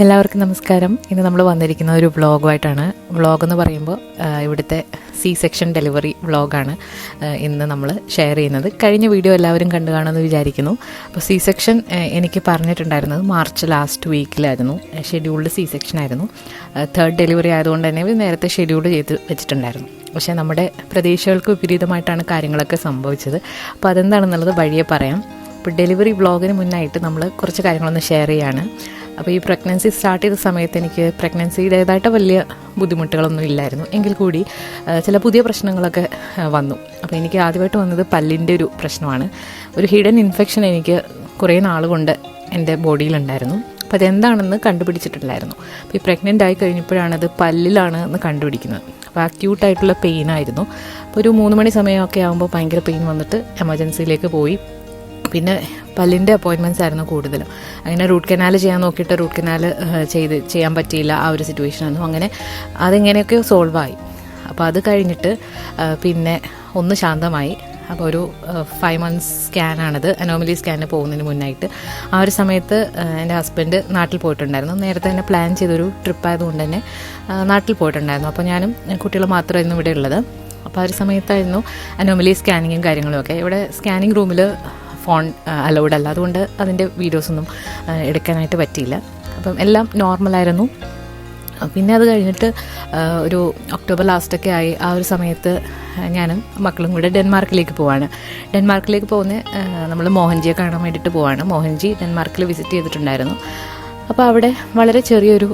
എല്ലാവർക്കും നമസ്കാരം. ഇന്ന് നമ്മൾ വന്നിരിക്കുന്ന ഒരു വ്ളോഗുമായിട്ടാണ്. വ്ളോഗെന്ന് പറയുമ്പോൾ ഇവിടുത്തെ സെക്ഷൻ ഡെലിവറി വ്ളോഗാണ് ഇന്ന് നമ്മൾ ഷെയർ ചെയ്യുന്നത്. കഴിഞ്ഞ വീഡിയോ എല്ലാവരും കണ്ടു കാണുമെന്ന് വിചാരിക്കുന്നു. അപ്പോൾ സെക്ഷൻ എനിക്ക് പറഞ്ഞിട്ടുണ്ടായിരുന്നത് മാർച്ച് ലാസ്റ്റ് വീക്കിലായിരുന്നു. ഷെഡ്യൂൾഡ് സെക്ഷൻ ആയിരുന്നു. 3rd ഡെലിവറി ആയതുകൊണ്ട് തന്നെ നേരത്തെ ഷെഡ്യൂൾ ചെയ്ത് വെച്ചിട്ടുണ്ടായിരുന്നു. പക്ഷേ നമ്മുടെ പ്രതീക്ഷകൾക്ക് വിപരീതമായിട്ടാണ് കാര്യങ്ങളൊക്കെ സംഭവിച്ചത്. അപ്പോൾ അതെന്താണെന്നുള്ളത് വഴിയെ പറയാം. ഇപ്പോൾ ഡെലിവറി വ്ളോഗിന് മുന്നായിട്ട് നമ്മൾ കുറച്ച് കാര്യങ്ങളൊന്ന് ഷെയർ ചെയ്യുകയാണ്. അപ്പോൾ ഈ പ്രഗ്നൻസി സ്റ്റാർട്ട് ചെയ്ത സമയത്ത് എനിക്ക് പ്രഗ്നൻസിയുടേതായിട്ട് വലിയ ബുദ്ധിമുട്ടുകളൊന്നും ഇല്ലായിരുന്നു. എങ്കിൽ കൂടി ചില പുതിയ പ്രശ്നങ്ങളൊക്കെ വന്നു. അപ്പോൾ എനിക്ക് ആദ്യമായിട്ട് വന്നത് പല്ലിൻ്റെ ഒരു പ്രശ്നമാണ്. ഒരു ഹിഡൻ ഇൻഫെക്ഷൻ എനിക്ക് കുറേ നാൾ കൊണ്ട് എൻ്റെ ബോഡിയിലുണ്ടായിരുന്നു. അപ്പോൾ അതെന്താണെന്ന് കണ്ടുപിടിച്ചിട്ടില്ലായിരുന്നു. അപ്പോൾ ഈ പ്രഗ്നൻ്റ് ആയി കഴിഞ്ഞപ്പോഴാണ് അത് പല്ലിലാണ് എന്ന് കണ്ടുപിടിക്കുന്നത്. അപ്പോൾ അക്യൂട്ടായിട്ടുള്ള പെയിനായിരുന്നു. അപ്പോൾ ഒരു 3 മണി സമയമൊക്കെ ആകുമ്പോൾ ഭയങ്കര പെയിൻ വന്നിട്ട് എമർജൻസിയിലേക്ക് പോയി. പിന്നെ പല്ലിൻ്റെ അപ്പോയിൻമെൻറ്റ്സ് ആയിരുന്നു കൂടുതലും. അങ്ങനെ റൂട്ട് കനാൽ ചെയ്യാൻ നോക്കിയിട്ട് റൂട്ട് കനാൽ ചെയ്യാൻ പറ്റിയില്ല. ആ ഒരു സിറ്റുവേഷനായിരുന്നു. അങ്ങനെ അതെങ്ങനെയൊക്കെയോ സോൾവായി. അപ്പോൾ അത് കഴിഞ്ഞിട്ട് പിന്നെ ഒന്ന് ശാന്തമായി. അപ്പോൾ ഒരു 5 months സ്കാനാണത്, അനോമലി സ്കാനിന് പോകുന്നതിന് മുന്നായിട്ട്. ആ ഒരു സമയത്ത് എൻ്റെ ഹസ്ബൻഡ് നാട്ടിൽ പോയിട്ടുണ്ടായിരുന്നു. നേരത്തെ തന്നെ പ്ലാൻ ചെയ്തൊരു ട്രിപ്പായതുകൊണ്ട് തന്നെ നാട്ടിൽ പോയിട്ടുണ്ടായിരുന്നു. അപ്പോൾ ഞാനും കുട്ടികളും മാത്രമായിരുന്നു ഇവിടെ ഉള്ളത്. അപ്പോൾ ആ ഒരു സമയത്തായിരുന്നു അനോമലി സ്കാനിങ്ങും കാര്യങ്ങളുമൊക്കെ. ഇവിടെ സ്കാനിങ് റൂമിൽ ഫോൺ അലൗഡ് അല്ല, അതുകൊണ്ട് അതിൻ്റെ വീഡിയോസൊന്നും എടുക്കാനായിട്ട് പറ്റിയില്ല. അപ്പം എല്ലാം നോർമലായിരുന്നു. പിന്നെ അത് കഴിഞ്ഞിട്ട് ഒരു ഒക്ടോബർ ലാസ്റ്റൊക്കെ ആയി. ആ ഒരു സമയത്ത് ഞാനും മക്കളും കൂടെ ഡെൻമാർക്കിലേക്ക് പോവാണ്. ഡെൻമാർക്കിലേക്ക് പോകുന്ന നമ്മൾ മോഹൻജിയെ കാണാൻ വേണ്ടിയിട്ട് പോവാണ്. മോഹൻജി ഡെൻമാർക്കിൽ വിസിറ്റ് ചെയ്തിട്ടുണ്ടായിരുന്നു. അപ്പോൾ അവിടെ വളരെ ചെറിയൊരു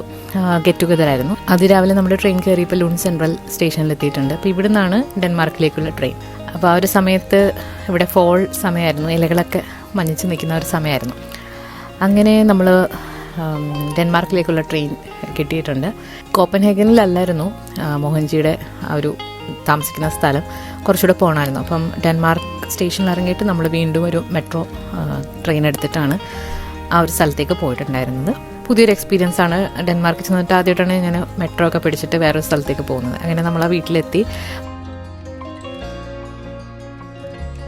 ഗെറ്റ് ടുഗദർ ആയിരുന്നു. അതിരാവിലെ നമ്മൾ ട്രെയിൻ കയറിയപ്പോൾ ലൂൺ സെൻട്രൽ സ്റ്റേഷനിലെത്തിയിട്ടുണ്ട്. അപ്പോൾ ഇവിടെ നിന്നാണ് ഡെൻമാർക്കിലേക്കുള്ള ട്രെയിൻ. അപ്പോൾ ആ ഒരു സമയത്ത് ഇവിടെ ഫോൾ സമയമായിരുന്നു. ഇലകളൊക്കെ മഞ്ഞിച്ച് നിൽക്കുന്ന ഒരു സമയമായിരുന്നു. അങ്ങനെ നമ്മൾ ഡെൻമാർക്കിലേക്കുള്ള ട്രെയിൻ കിട്ടിയിട്ടുണ്ട്. കോപ്പൻഹേഗനിലല്ലായിരുന്നു മോഹൻജിയുടെ ആ ഒരു താമസിക്കുന്ന സ്ഥലം. കുറച്ചുകൂടെ പോകണമായിരുന്നു. അപ്പം ഡെൻമാർക്ക് സ്റ്റേഷനിൽ ഇറങ്ങിയിട്ട് നമ്മൾ വീണ്ടും ഒരു മെട്രോ ട്രെയിൻ എടുത്തിട്ടാണ് ആ ഒരു സ്ഥലത്തേക്ക് പോയിട്ടുണ്ടായിരുന്നത്. പുതിയൊരു എക്സ്പീരിയൻസ് ആണ്. ഡെൻമാർക്കിൽ ചെന്നിട്ട് ആദ്യമായിട്ടാണ് ഞാൻ മെട്രോ ഒക്കെ പിടിച്ചിട്ട് വേറൊരു സ്ഥലത്തേക്ക് പോകുന്നത്. അങ്ങനെ നമ്മൾ ആ വീട്ടിലെത്തി.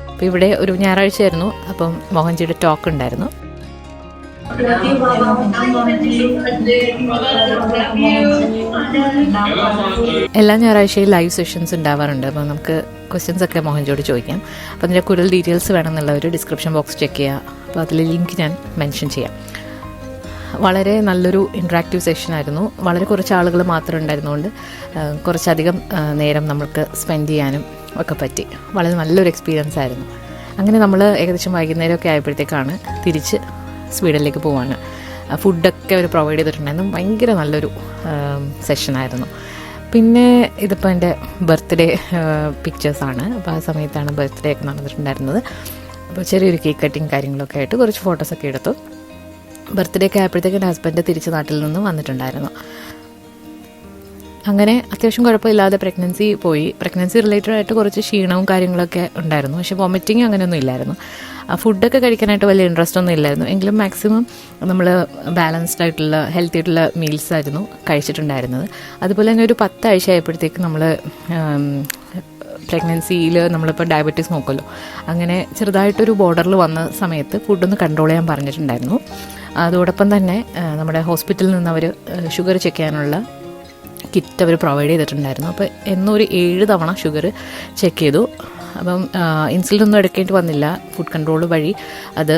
അപ്പോൾ ഇവിടെ ഒരു ഞായറാഴ്ചയായിരുന്നു. അപ്പം മോഹൻജിയുടെ ടോക്ക് ഉണ്ടായിരുന്നു. എല്ലാ ഞായറാഴ്ചയും ലൈവ് സെഷൻസ് ഉണ്ടാവാറുണ്ട്. അപ്പോൾ നമുക്ക് ക്വസ്റ്റ്യൻസ് ഒക്കെ മോഹൻജിയോട് ചോദിക്കാം. അപ്പോൾ അതിൻ്റെ കൂടുതൽ ഡീറ്റെയിൽസ് വേണമെന്നുള്ള ഒരു ഡിസ്ക്രിപ്ഷൻ ബോക്സ് ചെക്ക് ചെയ്യുക. അപ്പോൾ അതിൽ ലിങ്ക് ഞാൻ മെൻഷൻ ചെയ്യാം. വളരെ നല്ലൊരു ഇൻട്രാക്റ്റീവ് സെഷനായിരുന്നു. വളരെ കുറച്ച് ആളുകൾ മാത്രം ഉണ്ടായിരുന്നുകൊണ്ട് കുറച്ചധികം നേരം നമുക്ക് സ്പെൻഡ് ചെയ്യാനും ഒക്കെ പറ്റി. വളരെ നല്ലൊരു എക്സ്പീരിയൻസ് ആയിരുന്നു. അങ്ങനെ നമ്മൾ ഏകദേശം വൈകുന്നേരമൊക്കെ ആയപ്പോഴത്തേക്കാണ് തിരിച്ച് സ്വീഡനിലേക്ക് പോവാണ്. ഫുഡൊക്കെ അവർ പ്രൊവൈഡ് ചെയ്തിട്ടുണ്ടായിരുന്നു. ഭയങ്കര നല്ലൊരു സെഷനായിരുന്നു. പിന്നെ ഇതിപ്പോൾ എൻ്റെ ബർത്ത്ഡേ പിക്ചേഴ്സാണ്. അപ്പോൾ ആ സമയത്താണ് ബർത്ത്ഡേ ഒക്കെ നടന്നിട്ടുണ്ടായിരുന്നത്. അപ്പോൾ ചെറിയൊരു കേക്ക് കട്ടിങ് കാര്യങ്ങളൊക്കെ ആയിട്ട് കുറച്ച് ഫോട്ടോസൊക്കെ എടുത്തു. ബർത്ത്ഡേ ഒക്കെ ആയപ്പോഴത്തേക്ക് എൻ്റെ ഹസ്ബൻഡ് തിരിച്ച് നാട്ടിൽ നിന്ന് വന്നിട്ടുണ്ടായിരുന്നു. അങ്ങനെ അത്യാവശ്യം കുഴപ്പമില്ലാതെ പ്രഗ്നൻസി പോയി. പ്രഗ്നൻസി റിലേറ്റഡ് ആയിട്ട് കുറച്ച് ക്ഷീണവും കാര്യങ്ങളൊക്കെ ഉണ്ടായിരുന്നു. പക്ഷേ വോമിറ്റിങ് അങ്ങനെയൊന്നും ഇല്ലായിരുന്നു. ഫുഡൊക്കെ കഴിക്കാനായിട്ട് വലിയ ഇൻട്രസ്റ്റ് ഒന്നും ഇല്ലായിരുന്നു. എങ്കിലും മാക്സിമം നമ്മൾ ബാലൻസ്ഡ് ആയിട്ടുള്ള ഹെൽത്തി ആയിട്ടുള്ള മീൽസ് ആയിരുന്നു കഴിച്ചിട്ടുണ്ടായിരുന്നത്. അതുപോലെ തന്നെ ഒരു 10 ആഴ്ച ആയപ്പോഴത്തേക്ക് നമ്മൾ പ്രഗ്നൻസിയിൽ നമ്മളിപ്പോൾ ഡയബറ്റീസ് നോക്കുമല്ലോ, അങ്ങനെ ചെറുതായിട്ടൊരു ബോർഡറിൽ വന്ന സമയത്ത് ഫുഡൊന്ന് കൺട്രോൾ ചെയ്യാൻ പറഞ്ഞിട്ടുണ്ടായിരുന്നു. അതോടൊപ്പം തന്നെ നമ്മുടെ ഹോസ്പിറ്റലിൽ നിന്ന് അവർ ഷുഗർ ചെക്ക് ചെയ്യാനുള്ള കിറ്റ് അവർ പ്രൊവൈഡ് ചെയ്തിട്ടുണ്ടായിരുന്നു. അപ്പോൾ എന്നൊരു 7 തവണ ഷുഗർ ചെക്ക് ചെയ്തു. അപ്പം ഇൻസുലിൻ ഒന്നും എടുക്കേണ്ടി വന്നില്ല. ഫുഡ് കൺട്രോൾ വഴി അത്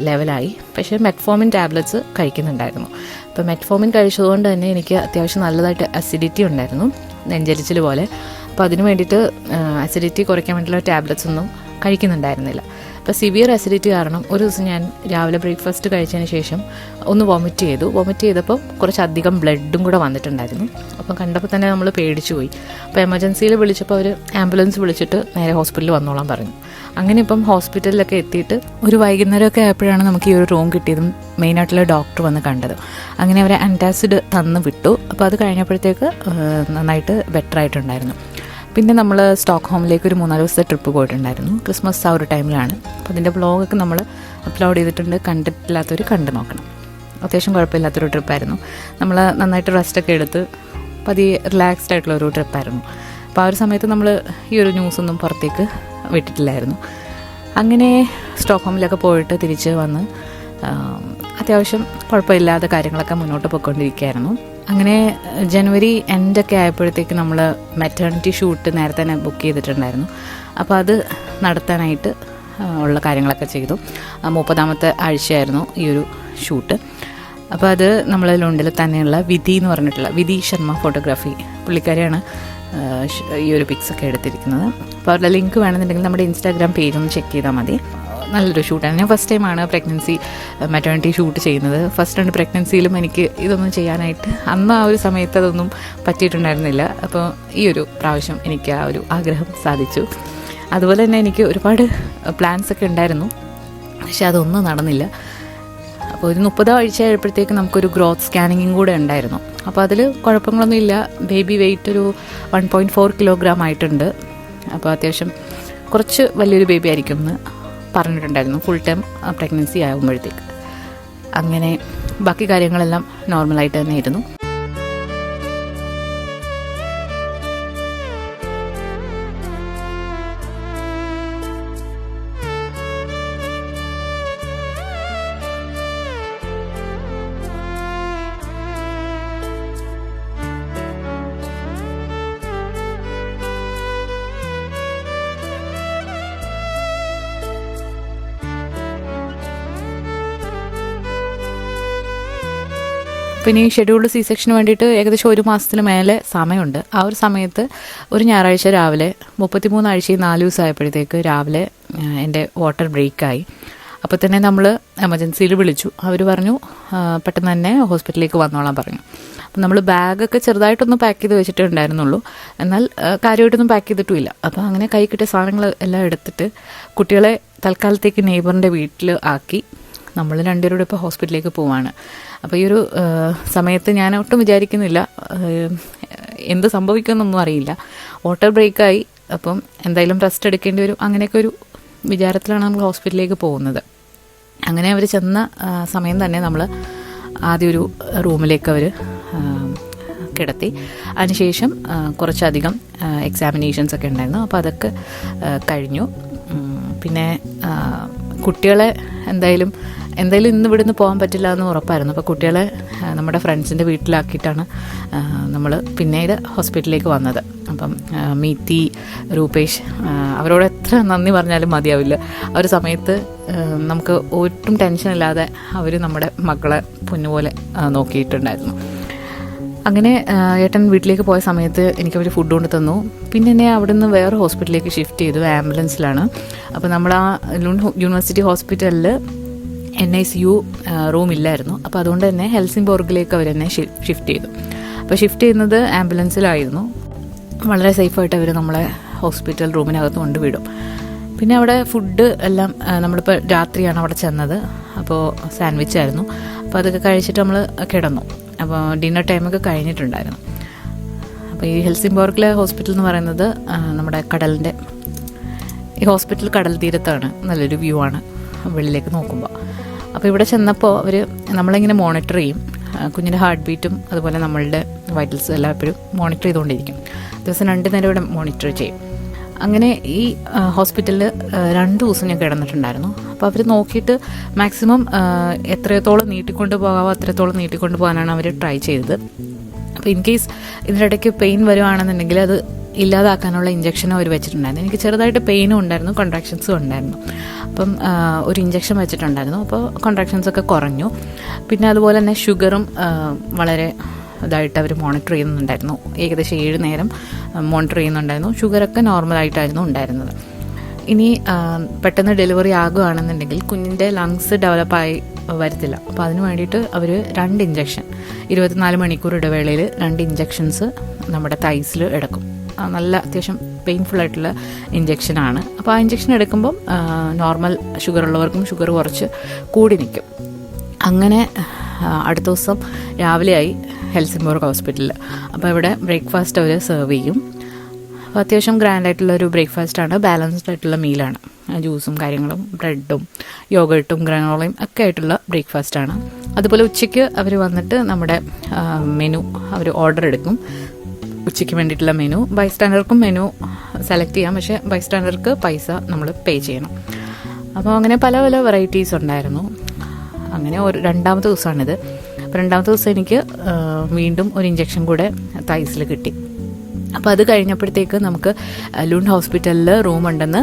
ലെവലായി. പക്ഷേ മെറ്റ്ഫോമിൻ ടാബ്ലറ്റ്സ് കഴിക്കുന്നുണ്ടായിരുന്നു. അപ്പോൾ മെറ്റ്ഫോമിൻ കഴിച്ചതുകൊണ്ട് തന്നെ എനിക്ക് അത്യാവശ്യം നല്ലതായിട്ട് അസിഡിറ്റി ഉണ്ടായിരുന്നു, നെഞ്ചരിച്ചിൽ പോലെ. അപ്പോൾ അതിന് വേണ്ടിയിട്ട് അസിഡിറ്റി കുറയ്ക്കാൻ വേണ്ടിയുള്ള ടാബ്ലറ്റ്സ് ഒന്നും കഴിക്കുന്നുണ്ടായിരുന്നില്ല. അപ്പോൾ സിവിയർ അസിഡിറ്റി കാരണം ഒരു ദിവസം ഞാൻ രാവിലെ ബ്രേക്ക്ഫാസ്റ്റ് കഴിച്ചതിന് ശേഷം ഒന്ന് വോമിറ്റ് ചെയ്തു. വോമിറ്റ് ചെയ്തപ്പോൾ കുറച്ചധികം ബ്ലഡും കൂടെ വന്നിട്ടുണ്ടായിരുന്നു. അപ്പം കണ്ടപ്പോൾ തന്നെ നമ്മൾ പേടിച്ചു പോയി. അപ്പോൾ എമർജൻസിയിൽ വിളിച്ചപ്പോൾ അവർ ആംബുലൻസ് വിളിച്ചിട്ട് നേരെ ഹോസ്പിറ്റലിൽ വന്നോളാൻ പറഞ്ഞു. അങ്ങനെ ഇപ്പം ഹോസ്പിറ്റലിലൊക്കെ എത്തിയിട്ട് ഒരു വൈകുന്നേരമൊക്കെ ആയപ്പോഴാണ് നമുക്ക് ഈ ഒരു റൂം കിട്ടിയതും മെയിനായിട്ടുള്ള ഡോക്ടർ വന്ന് കണ്ടത്. അങ്ങനെ അവരെ ആൻറ്റാസിഡ് തന്ന് വിട്ടു. അപ്പോൾ അത് കഴിഞ്ഞപ്പോഴത്തേക്ക് നന്നായിട്ട് ബെറ്റർ ആയിട്ടുണ്ടായിരുന്നു. പിന്നെ നമ്മൾ സ്റ്റോക്ക്ഹോമിലേക്ക് ഒരു 3-4 ദിവസത്തെ ട്രിപ്പ് പോയിട്ടുണ്ടായിരുന്നു. ക്രിസ്മസ് ആ ഒരു ടൈമിലാണ്. അപ്പോൾ അതിൻ്റെ വ്ളോഗൊക്കെ നമ്മൾ അപ്ലോഡ് ചെയ്തിട്ടുണ്ട്. കണ്ടിട്ടില്ലാത്തവർ കണ്ടു നോക്കണം. അത്യാവശ്യം കുഴപ്പമില്ലാത്തൊരു ട്രിപ്പായിരുന്നു. നമ്മൾ നന്നായിട്ട് റെസ്റ്റൊക്കെ എടുത്ത് പതിയെ റിലാക്സ്ഡ് ആയിട്ടുള്ളൊരു ട്രിപ്പായിരുന്നു. അപ്പോൾ ആ ഒരു സമയത്ത് നമ്മൾ ഈ ഒരു ന്യൂസൊന്നും പുറത്തേക്ക് വിട്ടിട്ടില്ലായിരുന്നു. അങ്ങനെ സ്റ്റോക്ക്ഹോമിലൊക്കെ പോയിട്ട് തിരിച്ച് വന്ന് അത്യാവശ്യം കുഴപ്പമില്ലാതെ കാര്യങ്ങളൊക്കെ മുന്നോട്ട് പോയിക്കൊണ്ടിരിക്കുകയായിരുന്നു. അങ്ങനെ ജനുവരി എൻഡൊക്കെ ആയപ്പോഴത്തേക്ക് നമ്മൾ മെറ്റേണിറ്റി ഷൂട്ട് നേരത്തെ തന്നെ ബുക്ക് ചെയ്തിട്ടുണ്ടായിരുന്നു. അപ്പോൾ അത് നടത്താനായിട്ട് ഉള്ള കാര്യങ്ങളൊക്കെ ചെയ്തു. 30ാമത്തെ ആഴ്ചയായിരുന്നു ഈ ഒരു ഷൂട്ട്. അപ്പോൾ അത് നമ്മൾ ലുണ്ടിൽ തന്നെയുള്ള വിധി എന്ന് പറഞ്ഞിട്ടുള്ള വിധി ശർമ്മ ഫോട്ടോഗ്രാഫി പുള്ളിക്കാരിയാണ് ഈ ഒരു പിക്സൊക്കെ എടുത്തിരിക്കുന്നത്. അപ്പോൾ അവരുടെ ലിങ്ക് വേണമെന്നുണ്ടെങ്കിൽ നമ്മുടെ ഇൻസ്റ്റാഗ്രാം പേജ് ഒന്ന് ചെക്ക് ചെയ്താൽ മതി. നല്ലൊരു ഷൂട്ടാണ്. ഞാൻ ഫസ്റ്റ് ടൈമാണ് പ്രഗ്നൻസി മെറ്റേണിറ്റി ഷൂട്ട് ചെയ്യുന്നത്. ഫസ്റ്റ് 2 പ്രഗ്നൻസിയിലും എനിക്ക് ഇതൊന്നും ചെയ്യാനായിട്ട് അന്ന് ആ ഒരു സമയത്ത് അതൊന്നും പറ്റിയിട്ടുണ്ടായിരുന്നില്ല. അപ്പോൾ ഈ ഒരു പ്രാവശ്യം എനിക്ക് ആ ഒരു ആഗ്രഹം സാധിച്ചു. അതുപോലെ തന്നെ എനിക്ക് ഒരുപാട് പ്ലാൻസൊക്കെ ഉണ്ടായിരുന്നു, പക്ഷെ അതൊന്നും നടന്നില്ല. അപ്പോൾ ഒരു 30 ആഴ്ച ആയപ്പോഴത്തേക്ക് നമുക്കൊരു ഗ്രോത്ത് സ്കാനിങ്ങും കൂടെ ഉണ്ടായിരുന്നു. അപ്പോൾ അതിൽ കുഴപ്പങ്ങളൊന്നും ഇല്ല. ബേബി വെയിറ്റ് ഒരു 1.4 കിലോഗ്രാം ആയിട്ടുണ്ട്. അപ്പോൾ അത്യാവശ്യം കുറച്ച് വലിയൊരു ബേബി ആയിരിക്കും എന്ന് പറഞ്ഞിട്ടുണ്ടായിരുന്നു ഫുൾ ടൈം പ്രഗ്നൻസി ആകുമ്പോഴത്തേക്ക്. അങ്ങനെ ബാക്കി കാര്യങ്ങളെല്ലാം നോർമലായിട്ട് തന്നെ ആയിരുന്നു. പിന്നെ ഈ ഷെഡ്യൂൾഡ് സി സെക്ഷന് വേണ്ടിയിട്ട് ഏകദേശം 1 മാസത്തിന് മേലെ സമയമുണ്ട്. ആ ഒരു സമയത്ത് ഒരു ഞായറാഴ്ച രാവിലെ 33 ആഴ്ചയും 4 ദിവസം ആയപ്പോഴത്തേക്ക് രാവിലെ എൻ്റെ വാട്ടർ ബ്രേക്കായി. അപ്പോൾ തന്നെ നമ്മൾ എമർജൻസിയിൽ വിളിച്ചു. അവർ പറഞ്ഞു പെട്ടെന്ന് തന്നെ ഹോസ്പിറ്റലിലേക്ക് വന്നോളാൻ പറഞ്ഞു. അപ്പം നമ്മൾ ബാഗൊക്കെ ചെറുതായിട്ടൊന്ന് പാക്ക് ചെയ്ത് വെച്ചിട്ടേ ഉണ്ടായിരുന്നുള്ളൂ, എന്നാൽ കാര്യമായിട്ടൊന്നും പാക്ക് ചെയ്തിട്ടുമില്ല. അപ്പോൾ അങ്ങനെ കൈ കിട്ടിയ സാധനങ്ങൾ എല്ലാം എടുത്തിട്ട് കുട്ടികളെ തൽക്കാലത്തേക്ക് നെയ്ബറിൻ്റെ വീട്ടിൽ ആക്കി നമ്മൾ 2 പേരോട് ഇപ്പോൾ ഹോസ്പിറ്റലിലേക്ക് പോവാണ്. അപ്പോൾ ഈ ഒരു സമയത്ത് ഞാൻ ഒട്ടും വിചാരിക്കുന്നില്ല എന്ത് സംഭവിക്കുമെന്നൊന്നും അറിയില്ല. വാട്ടർ ബ്രേക്കായി. അപ്പം എന്തായാലും റെസ്റ്റ് എടുക്കേണ്ടി വരും, അങ്ങനെയൊക്കെ ഒരു വിചാരത്തിലാണ് നമ്മൾ ഹോസ്പിറ്റലിലേക്ക് പോകുന്നത്. അങ്ങനെ അവർ ചെന്ന സമയം തന്നെ നമ്മൾ ആദ്യം ഒരു റൂമിലേക്ക് അവർ കിടത്തി. അതിനുശേഷം കുറച്ചധികം എക്സാമിനേഷൻസ് ഒക്കെ ഉണ്ടായിരുന്നു. അപ്പോൾ അതൊക്കെ കഴിഞ്ഞു. പിന്നെ കുട്ടികളെ എന്തായാലും ഇന്ന് ഇവിടുന്ന് പോകാൻ പറ്റില്ല എന്ന് ഉറപ്പായിരുന്നു. അപ്പോൾ കുട്ടികളെ നമ്മുടെ ഫ്രണ്ട്സിൻ്റെ വീട്ടിലാക്കിയിട്ടാണ് നമ്മൾ പിന്നീട് ഹോസ്പിറ്റലിലേക്ക് വന്നത്. അപ്പം മീത്തി, രൂപേഷ്, അവരോട് എത്ര നന്ദി പറഞ്ഞാലും മതിയാവില്ല. ആ ഒരു സമയത്ത് നമുക്ക് ഒട്ടും ടെൻഷനില്ലാതെ അവർ നമ്മുടെ മക്കളെ പൊന്നുപോലെ നോക്കിയിട്ടുണ്ടായിരുന്നു. അങ്ങനെ ഏട്ടൻ വീട്ടിലേക്ക് പോയ സമയത്ത് എനിക്കവർ ഫുഡ് കൊണ്ട് തന്നു. പിന്നെ എന്നെ അവിടെ നിന്ന് വേറെ ഹോസ്പിറ്റലിലേക്ക് ഷിഫ്റ്റ് ചെയ്തു, ആംബുലൻസിലാണ്. അപ്പോൾ നമ്മൾ ആ യൂണിവേഴ്സിറ്റി ഹോസ്പിറ്റലിൽ NICU റൂം ഇല്ലായിരുന്നു. അപ്പോൾ അതുകൊണ്ട് തന്നെ ഹെൽസിംബോർഗിലേക്ക് അവർ എന്നെ ഷിഫ്റ്റ് ചെയ്തു. അപ്പോൾ ഷിഫ്റ്റ് ചെയ്യുന്നത് ആംബുലൻസിലായിരുന്നു. വളരെ സേഫായിട്ട് അവർ നമ്മളെ ഹോസ്പിറ്റൽ റൂമിനകത്ത് കൊണ്ടുവിടും. പിന്നെ അവിടെ ഫുഡ് എല്ലാം നമ്മളിപ്പോൾ രാത്രിയാണ് അവിടെ ചെന്നത്. അപ്പോൾ സാൻഡ്വിച്ച് ആയിരുന്നു. അപ്പോൾ അതൊക്കെ കഴിച്ചിട്ട് നമ്മൾ കിടന്നു. അപ്പോൾ ഡിന്നർ ടൈമൊക്കെ കഴിഞ്ഞിട്ടുണ്ടായിരുന്നു. അപ്പോൾ ഈ ഹെൽസിംബോർഗിലെ ഹോസ്പിറ്റൽ എന്ന് പറയുന്നത് നമ്മുടെ കടലിൻ്റെ, ഈ ഹോസ്പിറ്റൽ കടൽ തീരത്താണ്. നല്ലൊരു വ്യൂ ആണ് വെളിയിലേക്ക് നോക്കുമ്പോൾ. അപ്പോൾ ഇവിടെ ചെന്നപ്പോൾ അവർ നമ്മളിങ്ങനെ മോണിറ്റർ ചെയ്യും. കുഞ്ഞിൻ്റെ ഹാർട്ട് ബീറ്റും അതുപോലെ നമ്മളുടെ വൈറ്റൽസ് എല്ലാം എപ്പോഴും മോണിറ്റർ ചെയ്തുകൊണ്ടിരിക്കും. ദിവസം 2 നേരം ഇവിടെ മോണിറ്റർ ചെയ്യും. അങ്ങനെ ഈ ഹോസ്പിറ്റലിൽ 2 ദിവസം ഞാൻ കിടന്നിട്ടുണ്ടായിരുന്നു. അപ്പോൾ അവർ നോക്കിയിട്ട് മാക്സിമം എത്രത്തോളം നീട്ടിക്കൊണ്ട് പോകാമോ അത്രത്തോളം നീട്ടിക്കൊണ്ട് പോകാനാണ് അവർ ട്രൈ ചെയ്തത്. അപ്പോൾ ഇൻ കേസ് ഇതിനിടയ്ക്ക് പെയിൻ വരുവാണെന്നുണ്ടെങ്കിൽ അത് ഇല്ലാതാക്കാനുള്ള ഇഞ്ചക്ഷനും അവർ വെച്ചിട്ടുണ്ടായിരുന്നു. എനിക്ക് ചെറുതായിട്ട് പെയിനും ഉണ്ടായിരുന്നു, കോൺട്രാക്ഷൻസും ഉണ്ടായിരുന്നു. അപ്പം ഒരു ഇഞ്ചക്ഷൻ വെച്ചിട്ടുണ്ടായിരുന്നു. അപ്പോൾ കോൺട്രാക്ഷൻസൊക്കെ കുറഞ്ഞു. പിന്നെ അതുപോലെ തന്നെ ഷുഗറും വളരെ ഇതായിട്ട് അവർ മോണിറ്റർ ചെയ്യുന്നുണ്ടായിരുന്നു. ഏകദേശം 7 നേരം മോണിറ്റർ ചെയ്യുന്നുണ്ടായിരുന്നു. ഷുഗറൊക്കെ നോർമലായിട്ടായിരുന്നു ഉണ്ടായിരുന്നത്. ഇനി പെട്ടെന്ന് ഡെലിവറി ആകുകയാണെന്നുണ്ടെങ്കിൽ കുഞ്ഞിൻ്റെ ലങ്സ് ഡെവലപ്പായി വരത്തില്ല. അപ്പോൾ അതിന് വേണ്ടിയിട്ട് അവർ 2 ഇഞ്ചക്ഷൻ 24 മണിക്കൂർ ഇടവേളയിൽ 2 ഇഞ്ചക്ഷൻസ് നമ്മുടെ തൈസിൽ എടുക്കും. നല്ല അത്യാവശ്യം പെയിൻഫുള്ളായിട്ടുള്ള ഇഞ്ചക്ഷനാണ്. അപ്പോൾ ആ ഇഞ്ചക്ഷൻ എടുക്കുമ്പം നോർമൽ ഷുഗർ ഉള്ളവർക്കും ഷുഗർ കുറച്ച് കൂടി നിൽക്കും. അങ്ങനെ അടുത്ത ദിവസം രാവിലെയായി ഹെൽസിംബോർഗ് ഹോസ്പിറ്റലിൽ. അപ്പോൾ ഇവിടെ ബ്രേക്ക്ഫാസ്റ്റ് അവർ സെർവ് ചെയ്യും. അപ്പോൾ അത്യാവശ്യം ഗ്രാൻഡായിട്ടുള്ളൊരു ബ്രേക്ക്ഫാസ്റ്റാണ്, ബാലൻസ്ഡ് ആയിട്ടുള്ള മീലാണ്. ജ്യൂസും കാര്യങ്ങളും ബ്രെഡും യോഗട്ടും ഗ്രനോളയും ഒക്കെ ആയിട്ടുള്ള ബ്രേക്ക്ഫാസ്റ്റാണ്. അതുപോലെ ഉച്ചയ്ക്ക് അവർ വന്നിട്ട് നമ്മുടെ മെനു അവർ ഓർഡർ എടുക്കും. ഉച്ചയ്ക്ക് വേണ്ടിയിട്ടുള്ള മെനു ബൈസ്റ്റാൻഡർക്കും മെനു സെലക്ട് ചെയ്യാം, പക്ഷേ ബൈസ്റ്റാൻഡർക്ക് പൈസ നമ്മൾ പേ ചെയ്യണം. അപ്പോൾ അങ്ങനെ പല പല വെറൈറ്റീസ് ഉണ്ടായിരുന്നു. അങ്ങനെ രണ്ടാമത്തെ ദിവസമാണിത്. അപ്പോൾ രണ്ടാമത്തെ ദിവസം എനിക്ക് വീണ്ടും ഒരു ഇഞ്ചക്ഷൻ കൂടെ തൈസിൽ കിട്ടി. അപ്പോൾ അത് കഴിഞ്ഞപ്പോഴത്തേക്ക് നമുക്ക് ലുണ്ട് ഹോസ്പിറ്റലിൽ റൂമുണ്ടെന്ന്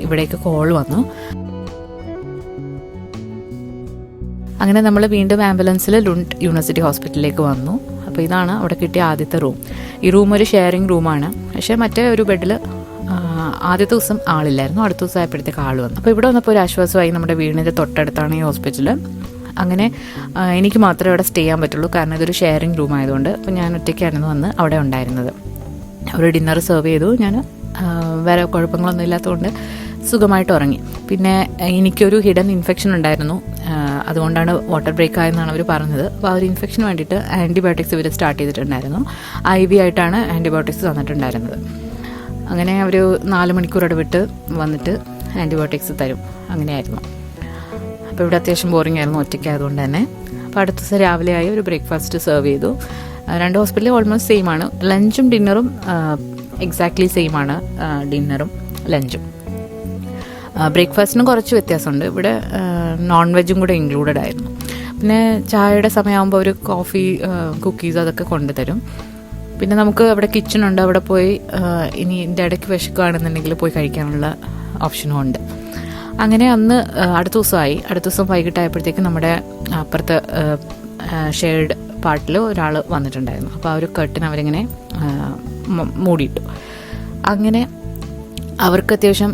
ഇവിടേക്ക് കോൾ വന്നു. അങ്ങനെ നമ്മൾ വീണ്ടും ആംബുലൻസിൽ ലുണ്ട് യൂണിവേഴ്സിറ്റി ഹോസ്പിറ്റലിലേക്ക് വന്നു. അപ്പോൾ ഇതാണ് അവിടെ കിട്ടിയ ആദ്യത്തെ റൂം. ഈ റൂം ഒരു ഷെയറിങ് റൂമാണ്. പക്ഷേ മറ്റേ ഒരു ബെഡിൽ ആദ്യത്തെ ദിവസം ആളില്ലായിരുന്നു, അടുത്ത ദിവസം ആയപ്പോഴത്തേക്ക് ആൾ വന്നു. അപ്പോൾ ഇവിടെ വന്നപ്പോൾ ഒരു ആശ്വാസമായി. നമ്മുടെ വീടിൻ്റെ തൊട്ടടുത്താണ് ഈ ഹോസ്പിറ്റൽ. അങ്ങനെ എനിക്ക് മാത്രമേ അവിടെ സ്റ്റേ ചെയ്യാൻ പറ്റുള്ളൂ, കാരണം ഇതൊരു ഷെയറിങ് റൂം ആയതുകൊണ്ട്. അപ്പോൾ ഞാൻ ഒറ്റയ്ക്കായിരുന്നു വന്ന് അവിടെ ഉണ്ടായിരുന്നത്. അവർ ഡിന്നർ സെർവ് ചെയ്തു. ഞാൻ വേറെ കുഴപ്പങ്ങളൊന്നും ഇല്ലാത്തതുകൊണ്ട് സുഖമായിട്ട് ഉറങ്ങി. പിന്നെ എനിക്കൊരു ഹിഡൻ ഇൻഫെക്ഷൻ ഉണ്ടായിരുന്നു, അതുകൊണ്ടാണ് വാട്ടർ ബ്രേക്ക് ആയെന്നാണ് അവർ പറഞ്ഞത്. അപ്പോൾ ആ ഒരു ഇൻഫെക്ഷന് വേണ്ടിയിട്ട് ആൻറ്റിബയോട്ടിക്സ് ഇവർ സ്റ്റാർട്ട് ചെയ്തിട്ടുണ്ടായിരുന്നു. IV ആയിട്ടാണ് ആൻറ്റിബയോട്ടിക്സ് തന്നിട്ടുണ്ടായിരുന്നത്. അങ്ങനെ അവർ 4 മണിക്കൂർ ഇടവിട്ട് വന്നിട്ട് ആൻറ്റിബയോട്ടിക്സ് തരും. അങ്ങനെയായിരുന്നു. അപ്പോൾ ഇവിടെ അത്യാവശ്യം ബോറിംഗ് ആയിരുന്നു ഒറ്റയ്ക്കായതുകൊണ്ട് തന്നെ. അപ്പോൾ അടുത്ത ദിവസം രാവിലെ ആയി ഒരു ബ്രേക്ക്ഫാസ്റ്റ് സെർവ് ചെയ്തു. 2 ഹോസ്പിറ്റലിൽ ഓൾമോസ്റ്റ് സെയിം ആണ്. ലഞ്ചും ഡിന്നറും എക്സാക്ട്ലി സെയിം ആണ്, ഡിന്നറും ലഞ്ചും. ബ്രേക്ക്ഫാസ്റ്റിനും കുറച്ച് വ്യത്യാസമുണ്ട്. ഇവിടെ നോൺ വെജും കൂടെ ഇൻക്ലൂഡഡ് ആയിരുന്നു. പിന്നെ ചായയുടെ സമയമാകുമ്പോൾ ഒരു കോഫി, കുക്കീസ് അതൊക്കെ കൊണ്ടുതരും. പിന്നെ നമുക്ക് അവിടെ കിച്ചണുണ്ട്, അവിടെ പോയി ഇനി ഇതിൻ്റെ ഇടയ്ക്ക് വിശക്കുകയാണെന്നുണ്ടെങ്കിൽ പോയി കഴിക്കാനുള്ള ഓപ്ഷനും ഉണ്ട്. അങ്ങനെ അന്ന് അടുത്ത ദിവസമായി. അടുത്ത ദിവസം വൈകിട്ടായപ്പോഴത്തേക്ക് നമ്മുടെ അപ്പുറത്തെ ഷെയർഡ് പാർട്ടിൽ ഒരാൾ വന്നിട്ടുണ്ടായിരുന്നു. അപ്പോൾ ആ ഒരു കർട്ടൻ അവരിങ്ങനെ മൂടിയിട്ടു. അങ്ങനെ അവർക്ക് അത്യാവശ്യം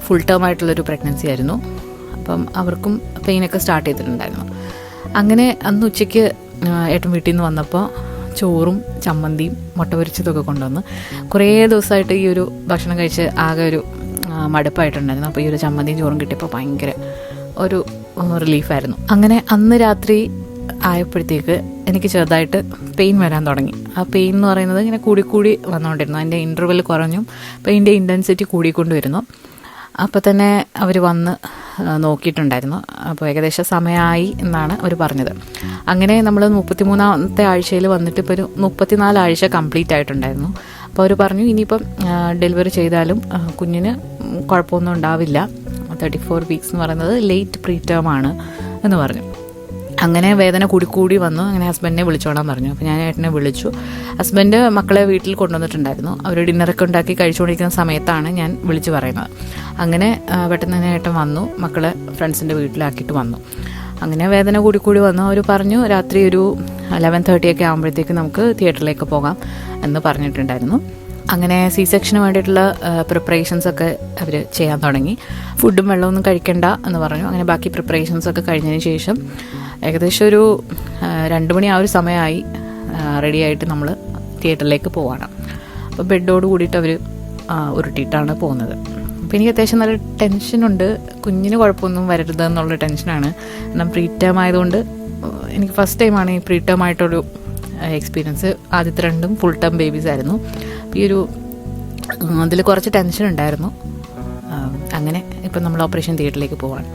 ഫുൾ ടേം ആയിട്ടുള്ളൊരു പ്രഗ്നൻസി ആയിരുന്നു. അപ്പം അവർക്കും പെയിനൊക്കെ സ്റ്റാർട്ട് ചെയ്തിട്ടുണ്ടായിരുന്നു. അങ്ങനെ അന്ന് ഉച്ചയ്ക്ക് ഏട്ടൻ വീട്ടിൽ നിന്ന് വന്നപ്പോൾ ചോറും ചമ്മന്തിയും മുട്ട പൊരിച്ചതൊക്കെ കൊണ്ടുവന്ന്. കുറേ ദിവസമായിട്ട് ഈ ഒരു ഭക്ഷണം കഴിച്ച് ആകെ ഒരു മടുപ്പായിട്ടുണ്ടായിരുന്നു. അപ്പോൾ ഈ ഒരു ചമ്മന്തിയും ചോറും കിട്ടിയപ്പോൾ ഭയങ്കര ഒരു റിലീഫായിരുന്നു. അങ്ങനെ അന്ന് രാത്രി ആയപ്പോഴത്തേക്ക് എനിക്ക് ചെറുതായിട്ട് പെയിൻ വരാൻ തുടങ്ങി. ആ പെയിൻ എന്ന് പറയുന്നത് ഇങ്ങനെ കൂടിക്കൂടി വന്നുകൊണ്ടിരുന്നു. അതിൻ്റെ ഇൻ്റർവെൽ കുറഞ്ഞും പെയിൻ്റെ ഇൻറ്റൻസിറ്റി കൂടിക്കൊണ്ടുവരുന്നു. അപ്പോൾ തന്നെ അവർ വന്ന് നോക്കിയിട്ടുണ്ടായിരുന്നു. അപ്പോൾ ഏകദേശം സമയമായി എന്നാണ് അവർ പറഞ്ഞത്. അങ്ങനെ നമ്മൾ 33ാമത്തെ ആഴ്ചയിൽ വന്നിട്ട് ഇപ്പോൾ ഒരു 34 ആഴ്ച കംപ്ലീറ്റ് ആയിട്ടുണ്ടായിരുന്നു. അപ്പോൾ അവർ പറഞ്ഞു ഇനിയിപ്പം ഡെലിവറി ചെയ്താലും കുഞ്ഞിന് കുഴപ്പമൊന്നും ഉണ്ടാവില്ല, 34 വീക്സ് എന്ന് പറയുന്നത് ലേറ്റ് പ്രീ ടേം ആണ് എന്ന് പറഞ്ഞു. അങ്ങനെ വേദന കൂടി വന്നു. അങ്ങനെ ഹസ്ബൻഡിനെ വിളിച്ചോളാൻ പറഞ്ഞു. അപ്പോൾ ഞാൻ ഏട്ടനെ വിളിച്ചു. ഹസ്ബൻഡ് മക്കളെ വീട്ടിൽ കൊണ്ടുവന്നിട്ടുണ്ടായിരുന്നു. അവർ ഡിന്നറൊക്കെ ഉണ്ടാക്കി കഴിച്ചുകൊണ്ടിരിക്കുന്ന സമയത്താണ് ഞാൻ വിളിച്ച് പറയുന്നത്. അങ്ങനെ പെട്ടെന്ന് തന്നെ ഏട്ടൻ വന്നു, മക്കളെ ഫ്രണ്ട്സിൻ്റെ വീട്ടിലാക്കിയിട്ട് വന്നു. അങ്ങനെ വേദന കൂടി വന്നു. അവർ പറഞ്ഞു രാത്രി ഒരു 11:30 ഒക്കെ ആകുമ്പോഴത്തേക്ക് നമുക്ക് തിയേറ്ററിലേക്ക് പോകാം എന്ന് പറഞ്ഞിട്ടുണ്ടായിരുന്നു. അങ്ങനെ C-സെക്ഷന് വേണ്ടിയിട്ടുള്ള പ്രിപ്പറേഷൻസൊക്കെ അവർ ചെയ്യാൻ തുടങ്ങി. ഫുഡും വെള്ളമൊന്നും കഴിക്കണ്ട എന്ന് പറഞ്ഞു. അങ്ങനെ ബാക്കി പ്രിപ്പറേഷൻസൊക്കെ കഴിഞ്ഞതിന് ശേഷം ഏകദേശം ഒരു 2 മണി ആ ഒരു സമയമായി റെഡിയായിട്ട് നമ്മൾ തിയേറ്ററിലേക്ക് പോവാണ്. അപ്പോൾ ബെഡോട് കൂടിയിട്ട് അവർ ഉരുട്ടിയിട്ടാണ് പോകുന്നത്. അപ്പോൾ എനിക്ക് അത്യാവശ്യം നല്ല ടെൻഷനുണ്ട്. കുഞ്ഞിന് കുഴപ്പമൊന്നും വരരുത് എന്നുള്ള ടെൻഷനാണ്. കാരണം പ്രീ ടേം ആയതുകൊണ്ട് എനിക്ക് ഫസ്റ്റ് ടൈമാണ് ഈ പ്രീ ടേം ആയിട്ടൊരു എക്സ്പീരിയൻസ്. ആദ്യത്തെ 2 ഫുൾ ടേം ബേബീസ് ആയിരുന്നു. അപ്പോൾ ഈ ഒരു അതിൽ കുറച്ച് ടെൻഷൻ ഉണ്ടായിരുന്നു. അങ്ങനെ ഇപ്പം നമ്മൾ ഓപ്പറേഷൻ തിയേറ്ററിലേക്ക് പോവാണ്.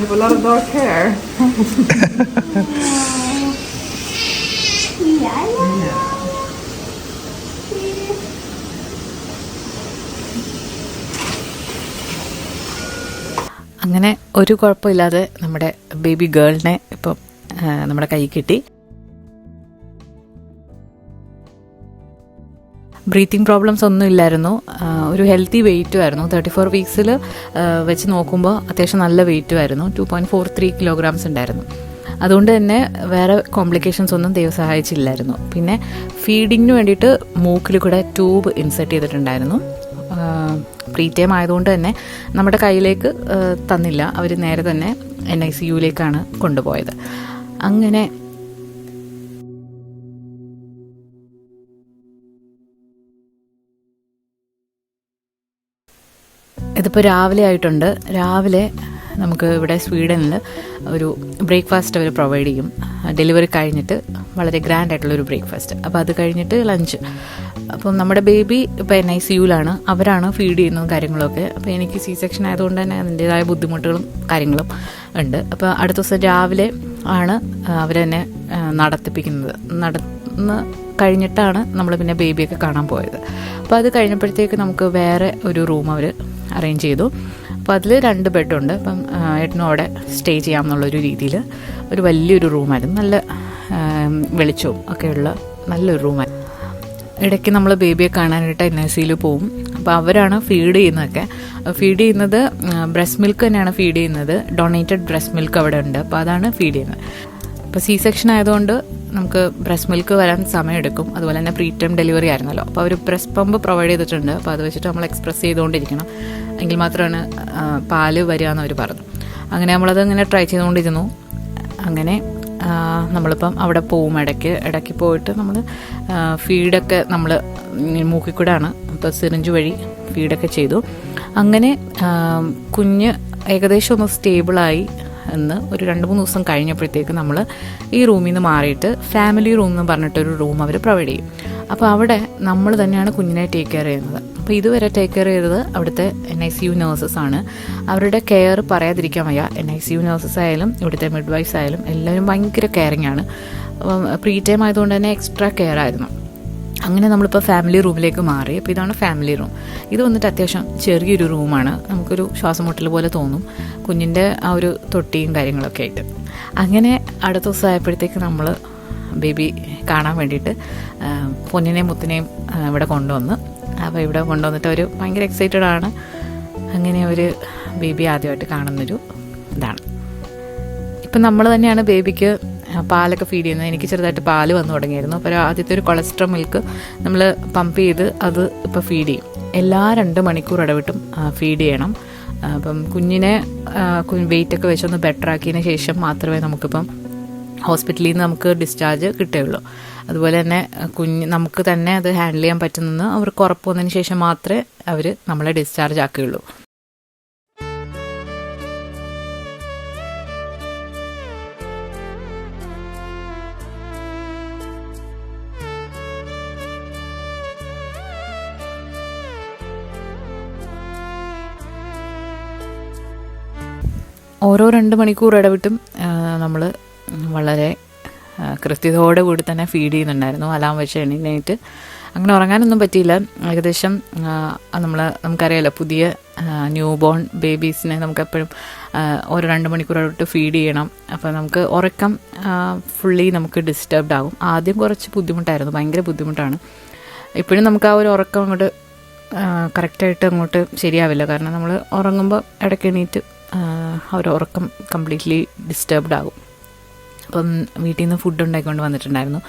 You have a lot of dark hair. അങ്ങനെ ഒരു കുഴപ്പമില്ലാതെ നമ്മുടെ ബേബി ഗേളിനെ ഇപ്പം നമ്മുടെ കൈ കിട്ടി. ബ്രീത്തിങ് പ്രോബ്ലംസ് ഒന്നും ഇല്ലായിരുന്നു. ഒരു ഹെൽത്തി വെയിറ്റും ആയിരുന്നു. 34 വീക്സിൽ വെച്ച് നോക്കുമ്പോൾ അത്യാവശ്യം നല്ല വെയിറ്റും ആയിരുന്നു. 2.43 kilograms ഉണ്ടായിരുന്നു. അതുകൊണ്ട് തന്നെ വേറെ കോംപ്ലിക്കേഷൻസ് ഒന്നും ദൈവം സഹായിച്ചില്ലായിരുന്നു. പിന്നെ ഫീഡിങ്ങിന് വേണ്ടിയിട്ട് മൂക്കിൽ കൂടെ ട്യൂബ് ഇൻസെർട്ട് ചെയ്തിട്ടുണ്ടായിരുന്നു. പ്രീ ടൈം ആയതുകൊണ്ട് തന്നെ നമ്മുടെ കയ്യിലേക്ക് തന്നില്ല. അവർ നേരെ തന്നെ NICUയിലേക്കാണ് കൊണ്ടുപോയത്. അങ്ങനെ ഇതിപ്പോൾ രാവിലെ ആയിട്ടുണ്ട്. രാവിലെ നമുക്ക് ഇവിടെ സ്വീഡനിൽ ഒരു ബ്രേക്ക്ഫാസ്റ്റ് അവർ പ്രൊവൈഡ് ചെയ്യും. ഡെലിവറി കഴിഞ്ഞിട്ട് വളരെ ഗ്രാൻഡ് ആയിട്ടുള്ളൊരു ബ്രേക്ക്ഫാസ്റ്റ്. അപ്പോൾ അത് കഴിഞ്ഞിട്ട് ലഞ്ച്. അപ്പം നമ്മുടെ ബേബി ഇപ്പോൾ NICUവിലാണ്, അവരാണ് ഫീഡ് ചെയ്യുന്നതും കാര്യങ്ങളൊക്കെ. അപ്പോൾ എനിക്ക് സി സെക്ഷൻ ആയതുകൊണ്ട് തന്നെ അതിൻ്റേതായ ബുദ്ധിമുട്ടുകളും കാര്യങ്ങളും ഉണ്ട്. അപ്പോൾ അടുത്ത ദിവസം രാവിലെ ആണ് അവരെന്നെ നടത്തിപ്പിക്കുന്നത്. നടന്ന് കഴിഞ്ഞിട്ടാണ് നമ്മൾ പിന്നെ ബേബിയൊക്കെ കാണാൻ പോയത്. അപ്പോൾ അത് കഴിഞ്ഞപ്പോഴത്തേക്ക് നമുക്ക് വേറെ ഒരു റൂം അവർ അറേഞ്ച് ചെയ്തു. അപ്പോൾ അതിൽ 2 ബെഡുണ്ട്. അപ്പം ഏട്ടനും അവിടെ സ്റ്റേ ചെയ്യാമെന്നുള്ളൊരു രീതിയിൽ ഒരു വലിയൊരു റൂമായിരുന്നു. നല്ല വെളിച്ചവും ഒക്കെയുള്ള നല്ലൊരു റൂമായിരുന്നു. ഇടയ്ക്ക് നമ്മൾ ബേബിയെ കാണാനായിട്ട് NICUവിൽ പോവും. അപ്പോൾ അവരാണ് ഫീഡ് ചെയ്യുന്നതൊക്കെ. ഫീഡ് ചെയ്യുന്നത് ബ്രസ്റ്റ് മിൽക്ക് തന്നെയാണ് ഫീഡ് ചെയ്യുന്നത്. ഡൊണേറ്റഡ് ബ്രസ്റ്റ് മിൽക്ക് അവിടെ ഉണ്ട്. അപ്പോൾ അതാണ് ഫീഡ് ചെയ്യുന്നത്. ഇപ്പോൾ സി സെക്ഷൻ ആയതുകൊണ്ട് നമുക്ക് ബ്രസ്റ്റ് മിൽക്ക് വരാൻ സമയമെടുക്കും. അതുപോലെ തന്നെ പ്രീടേം ഡെലിവറി ആയിരുന്നല്ലോ. അപ്പോൾ അവർ ബ്രസ്റ്റ് പമ്പ് പ്രൊവൈഡ് ചെയ്തിട്ടുണ്ട്. അപ്പോൾ അത് വെച്ചിട്ട് നമ്മൾ എക്സ്പ്രസ് ചെയ്തുകൊണ്ടിരിക്കണം, എങ്കിൽ മാത്രമാണ് പാല് വരിക എന്ന് അവർ പറഞ്ഞു. അങ്ങനെ നമ്മളത് ഇങ്ങനെ ട്രൈ ചെയ്തുകൊണ്ടിരുന്നു. അങ്ങനെ നമ്മളിപ്പം അവിടെ പോവും. ഇടയ്ക്ക് പോയിട്ട് നമ്മൾ ഫീഡൊക്കെ നമ്മൾ മൂക്കിക്കൂടാണ്, അപ്പോൾ സിറിഞ്ച് വഴി ഫീഡൊക്കെ ചെയ്തു. അങ്ങനെ കുഞ്ഞ് ഏകദേശം ഒന്ന് സ്റ്റേബിളായി എന്ന് ഒരു 2-3 ദിവസം കഴിഞ്ഞപ്പോഴത്തേക്ക് നമ്മൾ ഈ റൂമിൽ നിന്ന് മാറിയിട്ട് ഫാമിലി റൂം എന്ന് പറഞ്ഞിട്ടൊരു റൂം അവർ പ്രൊവൈഡ് ചെയ്യും. അപ്പോൾ അവിടെ നമ്മൾ തന്നെയാണ് കുഞ്ഞിനെ ടേക്ക് കെയർ ചെയ്യുന്നത്. അപ്പോൾ ഇതുവരെ ടേക്ക് കെയർ ചെയ്തത് അവിടുത്തെ NICU നേഴ്സസാണ്. അവരുടെ കെയർ പറയാതിരിക്കാൻ വയ്യ. NICU നേഴ്സസ് ആയാലും ഇവിടുത്തെ മിഡ്വൈഫ്സ് ആയാലും എല്ലാവരും ഭയങ്കര കെയറിങ് ആണ്. പ്രീടൈം ആയതുകൊണ്ട് തന്നെ എക്സ്ട്രാ കെയർ ആയിരുന്നു. അങ്ങനെ നമ്മളിപ്പോൾ ഫാമിലി റൂമിലേക്ക് മാറി. അപ്പോൾ ഇതാണ് ഫാമിലി റൂം. ഇത് വന്നിട്ട് അത്യാവശ്യം ചെറിയൊരു റൂമാണ്. നമുക്കൊരു ശ്വാസം മുട്ടൽ പോലെ തോന്നും, കുഞ്ഞിൻ്റെ ആ ഒരു തൊട്ടിയും കാര്യങ്ങളൊക്കെ ആയിട്ട്. അങ്ങനെ അടുത്ത ദിവസം ആയപ്പോഴത്തേക്ക് നമ്മൾ ബേബി കാണാൻ വേണ്ടിയിട്ട് പൊന്നിനെയും മുത്തിനെയും ഇവിടെ കൊണ്ടുവന്ന്. അപ്പോൾ ഇവിടെ കൊണ്ടുവന്നിട്ട് അവർ ഭയങ്കര എക്സൈറ്റഡ് ആണ്. അങ്ങനെ ഒരു ബേബി ആദ്യമായിട്ട് കാണുന്നൊരു ഇതാണ്. ഇപ്പം നമ്മൾ തന്നെയാണ് ബേബിക്ക് പാലൊക്കെ ഫീഡ് ചെയ്യുന്നത്. എനിക്ക് ചെറുതായിട്ട് പാല് വന്നു തുടങ്ങിയായിരുന്നു. അപ്പോൾ ആദ്യത്തെ ഒരു കൊളസ്ട്രോൾ മിൽക്ക് നമ്മൾ പമ്പ് ചെയ്ത് അത് ഇപ്പോൾ ഫീഡ് ചെയ്യും. എല്ലാ 2 മണിക്കൂർ ഇടവിട്ടും ഫീഡ് ചെയ്യണം. അപ്പം കുഞ്ഞിനെ വെയിറ്റൊക്കെ വെച്ചൊന്ന് ബെറ്റർ ആക്കിയതിന് ശേഷം മാത്രമേ നമുക്കിപ്പം ഹോസ്പിറ്റലിൽ നിന്ന് നമുക്ക് ഡിസ്ചാർജ് കിട്ടുകയുള്ളൂ. അതുപോലെ തന്നെ നമുക്ക് തന്നെ അത് ഹാൻഡിൽ ചെയ്യാൻ പറ്റുന്നെന്ന് അവർക്ക് ഉറപ്പ് വന്നതിന് ശേഷം മാത്രമേ അവർ നമ്മളെ ഡിസ്ചാർജ് ആക്കുകയുള്ളൂ. ഓരോ 2 മണിക്കൂർ ഇടവിട്ടും നമ്മൾ വളരെ കൃത്യതയോടെ കൂടി തന്നെ ഫീഡ് ചെയ്യുന്നുണ്ടായിരുന്നു. അലാം വെച്ച് എണീറ്റ് അങ്ങനെ ഉറങ്ങാനൊന്നും പറ്റിയില്ല. ഏകദേശം നമുക്കറിയാലോ, പുതിയ ന്യൂ ബോൺ ബേബീസിനെ നമുക്കെപ്പോഴും ഓരോ 2 മണിക്കൂർ ഇടവിട്ട് ഫീഡ് ചെയ്യണം. അപ്പോൾ നമുക്ക് ഉറക്കം ഫുള്ളി നമുക്ക് ഡിസ്റ്റർബ്ഡ് ആകും. ആദ്യം കുറച്ച് ബുദ്ധിമുട്ടായിരുന്നു, ഭയങ്കര ബുദ്ധിമുട്ടാണ്. ഇപ്പോഴും നമുക്ക് ആ ഒരു ഉറക്കം അങ്ങോട്ട് കറക്റ്റായിട്ട് അങ്ങോട്ട് ശരിയാവില്ല. കാരണം നമ്മൾ ഉറങ്ങുമ്പോൾ ഇടയ്ക്ക് എണീറ്റ് ഒരു ഉറക്കം കംപ്ലീറ്റ്ലി ഡിസ്റ്റർബ്ഡ് ആകും. അപ്പം വീട്ടിൽ നിന്ന് ഫുഡ് ഉണ്ടാക്കിക്കൊണ്ട് വന്നിട്ടുണ്ടായിരുന്നു.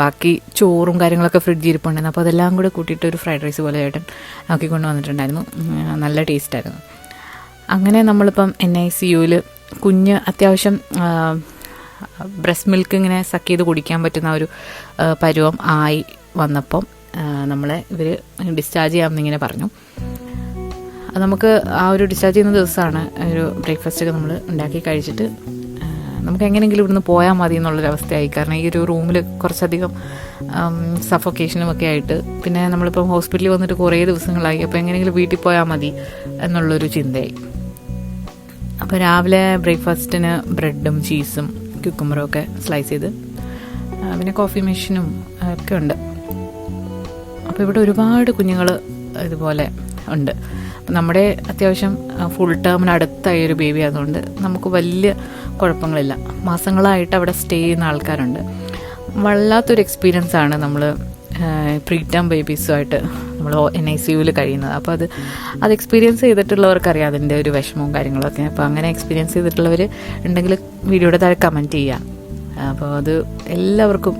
ബാക്കി ചോറും കാര്യങ്ങളൊക്കെ ഫ്രിഡ്ജിൽ ഇരിപ്പുണ്ടായിരുന്നു. അപ്പോൾ അതെല്ലാം കൂടെ കൂട്ടിയിട്ട് ഒരു ഫ്രൈഡ് റൈസ് പോലെ ഏട്ടൻ ആക്കിക്കൊണ്ട് വന്നിട്ടുണ്ടായിരുന്നു. നല്ല ടേസ്റ്റായിരുന്നു. അങ്ങനെ നമ്മളിപ്പം NICUവിൽ കുഞ്ഞ് അത്യാവശ്യം ബ്രസ്റ്റ് മിൽക്ക് ഇങ്ങനെ സക്ക് ചെയ്ത് കുടിക്കാൻ പറ്റുന്ന ഒരു പരുവം ആയി വന്നപ്പം നമ്മളെ ഇവർ ഡിസ്ചാർജ് ചെയ്യാമെന്നിങ്ങനെ പറഞ്ഞു. അത് നമുക്ക് ആ ഒരു ഡിസ്ചാർജ് ചെയ്യുന്ന ദിവസമാണ് ഒരു ബ്രേക്ക്ഫാസ്റ്റൊക്കെ നമ്മൾ ഉണ്ടാക്കി കഴിച്ചിട്ട് നമുക്ക് എങ്ങനെയെങ്കിലും ഇവിടുന്ന് പോയാൽ മതി എന്നുള്ളൊരവസ്ഥയായി. കാരണം ഈ ഒരു റൂമിൽ കുറച്ചധികം സഫോക്കേഷനും ഒക്കെ ആയിട്ട്, പിന്നെ നമ്മളിപ്പം ഹോസ്പിറ്റലിൽ വന്നിട്ട് കുറേ ദിവസങ്ങളായി. അപ്പോൾ എങ്ങനെയെങ്കിലും വീട്ടിൽ പോയാൽ മതി എന്നുള്ളൊരു ചിന്തയായി. അപ്പോൾ രാവിലെ ബ്രേക്ക്ഫാസ്റ്റിന് ബ്രെഡും ചീസും ക്യുക്കുംബറും ഒക്കെ സ്ലൈസ് ചെയ്ത്, പിന്നെ കോഫി മെഷീനും ഒക്കെ ഉണ്ട്. അപ്പോൾ ഇവിടെ ഒരുപാട് കുഞ്ഞുങ്ങൾ ഇതുപോലെ ഉണ്ട്. നമ്മുടെ അത്യാവശ്യം ഫുൾ ടേമിനടുത്തായ ഒരു ബേബി ആയതുകൊണ്ട് നമുക്ക് വലിയ കുഴപ്പങ്ങളില്ല. മാസങ്ങളായിട്ട് അവിടെ സ്റ്റേ ചെയ്യുന്ന ആൾക്കാരുണ്ട്. വല്ലാത്തൊരു എക്സ്പീരിയൻസ് ആണ് നമ്മൾ പ്രീടേം ബേബീസുമായിട്ട് നമ്മൾ NICUവിൽ കഴിയുന്നത്. അപ്പോൾ അത് എക്സ്പീരിയൻസ് ചെയ്തിട്ടുള്ളവർക്കറിയാം അതിൻ്റെ ഒരു വിഷമവും കാര്യങ്ങളൊക്കെ. അപ്പോൾ അങ്ങനെ എക്സ്പീരിയൻസ് ചെയ്തിട്ടുള്ളവർ ഉണ്ടെങ്കിൽ വീഡിയോയുടെ താഴെ കമൻറ്റ് ചെയ്യാം. അപ്പോൾ അത് എല്ലാവർക്കും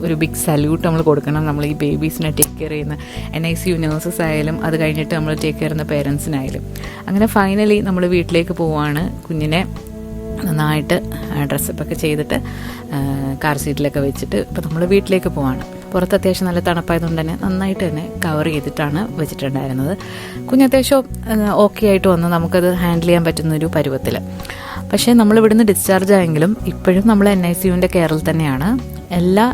ഒരു ബിഗ് സല്യൂട്ട് നമ്മൾ കൊടുക്കണം. നമ്മൾ ഈ ബേബീസിനെ ടേക്ക് കെയർ ചെയ്യുന്ന NICU നേഴ്സസ് ആയാലും അത് കഴിഞ്ഞിട്ട് നമ്മൾ ടേക്ക് കെയർ ചെയ്യുന്ന പേരൻസിനായാലും. അങ്ങനെ ഫൈനലി നമ്മൾ വീട്ടിലേക്ക് പോവുകയാണ്. കുഞ്ഞിനെ നന്നായിട്ട് ഡ്രസ്സപ്പൊക്കെ ചെയ്തിട്ട് കാർ സീറ്റിലൊക്കെ വെച്ചിട്ട് ഇപ്പോൾ നമ്മൾ വീട്ടിലേക്ക് പോവാണ്. പുറത്ത് അത്യാവശ്യം നല്ല തണുപ്പായതുകൊണ്ട് തന്നെ നന്നായിട്ട് തന്നെ കവർ ചെയ്തിട്ടാണ് വെച്ചിട്ടുണ്ടായിരുന്നത്. കുഞ്ഞ് അത്യാവശ്യം ഓക്കെ ആയിട്ട് വന്ന് നമുക്കത് ഹാൻഡിൽ ചെയ്യാൻ പറ്റുന്നൊരു പരുവത്തിൽ. പക്ഷേ നമ്മളിവിടുന്ന് ഡിസ്ചാർജ് ആയെങ്കിലും ഇപ്പോഴും നമ്മൾ NICUവിൻ്റെ കെയറിൽ തന്നെയാണ്. എല്ലാ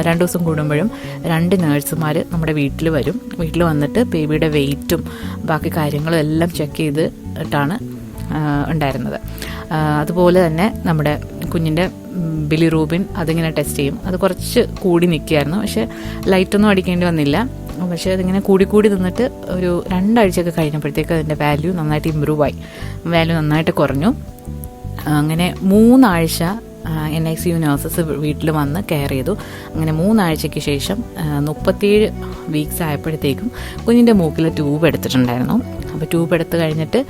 2 ദിവസം കൂടുമ്പോഴും 2 നേഴ്സുമാർ നമ്മുടെ വീട്ടിൽ വരും. വീട്ടിൽ വന്നിട്ട് ബേബിയുടെ വെയിറ്റും ബാക്കി കാര്യങ്ങളും എല്ലാം ചെക്ക് ചെയ്തിട്ടാണ് ഉണ്ടായിരുന്നത്. അതുപോലെ തന്നെ നമ്മുടെ കുഞ്ഞിൻ്റെ ബിലിറൂബിൻ അതിങ്ങനെ ടെസ്റ്റ് ചെയ്യും. അത് കുറച്ച് കൂടി നിൽക്കുകയായിരുന്നു, പക്ഷേ ലൈറ്റൊന്നും അടിക്കേണ്ടി വന്നില്ല. പക്ഷേ അതിങ്ങനെ കൂടി നിന്നിട്ട് ഒരു 2 ആഴ്ചയൊക്കെ കഴിഞ്ഞപ്പോഴത്തേക്ക് അതിൻ്റെ വാല്യൂ നന്നായിട്ട് ഇമ്പ്രൂവായി, വാല്യൂ നന്നായിട്ട് കുറഞ്ഞു. അങ്ങനെ 3 ആഴ്ച NICU നഴ്സസ് വീട്ടിൽ വന്ന് കെയർ ചെയ്തു. അങ്ങനെ 3 ആഴ്ചയ്ക്ക് ശേഷം 37 വീക്സ് ആയപ്പോഴത്തേക്കും കുഞ്ഞിൻ്റെ മൂക്കിൽ ട്യൂബ് എടുത്തിട്ടുണ്ടായിരുന്നു. അപ്പോൾ ട്യൂബ് എടുത്ത് കഴിഞ്ഞിട്ട്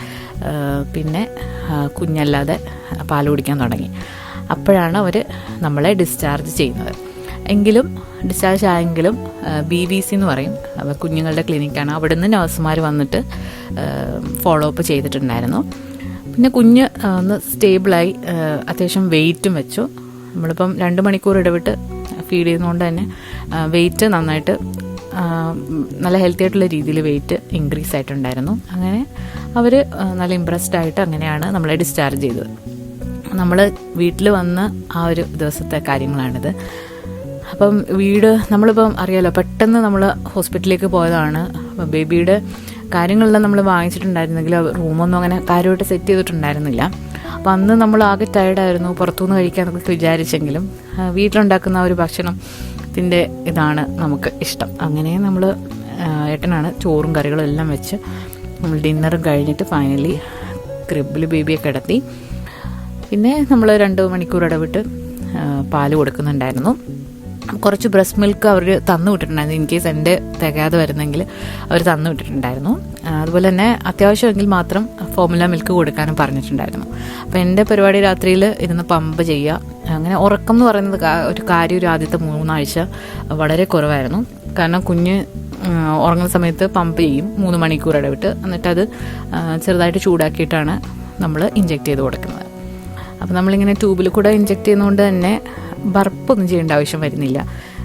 പിന്നെ കുഞ്ഞല്ലാതെ പാൽ കുടിക്കാൻ തുടങ്ങി. അപ്പോഴാണ് അവർ നമ്മളെ ഡിസ്ചാർജ് ചെയ്യുന്നത്. എങ്കിലും ഡിസ്ചാർജ് ആയെങ്കിലും BBC എന്ന് പറയും, അപ്പോൾ കുഞ്ഞുങ്ങളുടെ ക്ലിനിക്കാണ്. അവിടുന്ന് നഴ്സുമാർ വന്നിട്ട് ഫോളോ അപ്പ് ചെയ്തിട്ടുണ്ടായിരുന്നു. പിന്നെ കുഞ്ഞ് ഒന്ന് സ്റ്റേബിളായി, അത്യാവശ്യം വെയിറ്റും വെച്ചു. നമ്മളിപ്പം 2 മണിക്കൂർ ഇടവിട്ട് ഫീഡ് ചെയ്യുന്നതുകൊണ്ട് തന്നെ വെയിറ്റ് നന്നായിട്ട് നല്ല ഹെൽത്തി ആയിട്ടുള്ള രീതിയിൽ വെയിറ്റ് ഇൻക്രീസ് ആയിട്ടുണ്ടായിരുന്നു. അങ്ങനെ അവർ നല്ല ഇമ്പ്രസ്ഡ് ആയിട്ട് അങ്ങനെയാണ് നമ്മളെ ഡിസ്ചാർജ് ചെയ്തത്. നമ്മൾ വീട്ടിൽ വന്ന ആ ഒരു ദിവസത്തെ കാര്യങ്ങളാണിത്. അപ്പം നമ്മളിപ്പം അറിയാലോ, പെട്ടെന്ന് നമ്മൾ ഹോസ്പിറ്റലിലേക്ക് പോയതാണ്. ബേബിയുടെ കാര്യങ്ങളെല്ലാം നമ്മൾ വാങ്ങിച്ചിട്ടുണ്ടായിരുന്നെങ്കിൽ റൂമൊന്നും അങ്ങനെ കാര്യമായിട്ട് സെറ്റ് ചെയ്തിട്ടുണ്ടായിരുന്നില്ല. അപ്പം അന്ന് നമ്മൾ ആകെ ടയർഡായിരുന്നു, പുറത്തുനിന്ന് കഴിക്കാനൊക്കെ വിചാരിച്ചെങ്കിലും വീട്ടിലുണ്ടാക്കുന്ന ഒരു ഭക്ഷണത്തിൻ്റെ ഇതാണ് നമുക്ക് ഇഷ്ടം. അങ്ങനെ നമ്മൾ ഏട്ടനാണ് ചോറും കറികളും എല്ലാം വെച്ച് നമ്മൾ ഡിന്നറും കഴിഞ്ഞിട്ട് ഫൈനലി ക്രിബിൽ ബേബിയെ കിടത്തി. പിന്നെ നമ്മൾ 2 മണിക്കൂർ ഇടവിട്ട് പാല് കൊടുക്കുന്നുണ്ടായിരുന്നു. കുറച്ച് ബ്രസ്റ്റ് മിൽക്ക് അവർ തന്നു വിട്ടിട്ടുണ്ടായിരുന്നു, ഇൻ കേസ് എൻ്റെ തികയാതെ വരുന്നെങ്കിൽ അവർ തന്നു വിട്ടിട്ടുണ്ടായിരുന്നു. അതുപോലെ തന്നെ അത്യാവശ്യമെങ്കിൽ മാത്രം ഫോർമുല മിൽക്ക് കൊടുക്കാനും പറഞ്ഞിട്ടുണ്ടായിരുന്നു. അപ്പോൾ എൻ്റെ പരിപാടി രാത്രിയിൽ ഇരുന്ന് പമ്പ് ചെയ്യുക. അങ്ങനെ ഉറക്കം എന്ന് പറയുന്നത് ഒരു കാര്യം ഒരു ആദ്യത്തെ 3 ആഴ്ച വളരെ കുറവായിരുന്നു. കാരണം കുഞ്ഞ് ഉറങ്ങുന്ന സമയത്ത് പമ്പ് ചെയ്യും 3 മണിക്കൂർ ഇടവിട്ട്. എന്നിട്ടത് ചെറുതായിട്ട് ചൂടാക്കിയിട്ടാണ് നമ്മൾ ഇഞ്ചെക്ട് ചെയ്ത് കൊടുക്കുന്നത്. അപ്പോൾ നമ്മളിങ്ങനെ ട്യൂബിൽ കൂടെ ഇഞ്ചെക്ട് ചെയ്യുന്നതുകൊണ്ട് തന്നെ ബർപ്പൊന്നും ചെയ്യേണ്ട ആവശ്യം വരുന്നില്ല.